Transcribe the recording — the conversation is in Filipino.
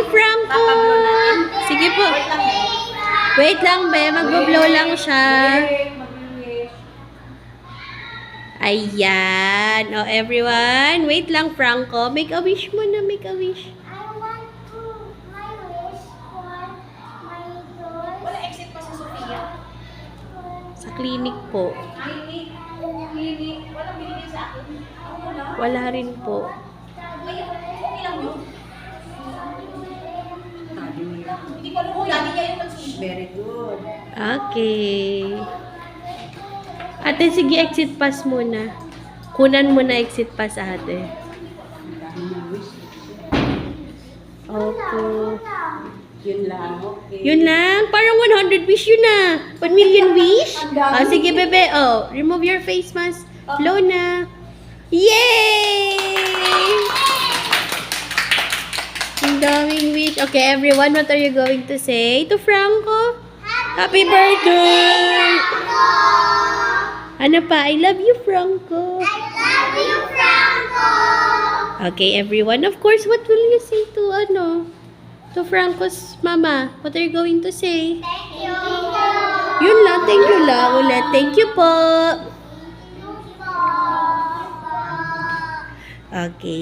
Franco. Sige po. Wait lang, be. Magbo-blow lang siya. Ayan. Oh, everyone. Wait lang, Franco. Make a wish mo na. Make a wish. I want to my wish for my girls. Wala exit pa si Sofia. Sa clinic po. Clinic. Walang binigay sa akin. Ako wala. Wala rin po. Okay lang yun. Hindi ko alam kung lagi niya yung nagsusunod. Very good. Okay. Ate, sige, exit pass muna. Kunan mo na exit pass, ate. Opo. Yun lang, okay. Yun lang. Parang 100 wish yun na. 1 million wish? Oh, sige, bebe. Oh, remove your face mask. Blow na. Yay! Ang daming wish. Okay, everyone, what are you going to say to Franco? Happy birthday! Ano pa? I love you, Franco. I love you, Franco. Okay, everyone. Of course, what will you say to Franco's mama? What are you going to say? Thank you. Yun lang. Thank you lang ulit. Thank you po. Okay.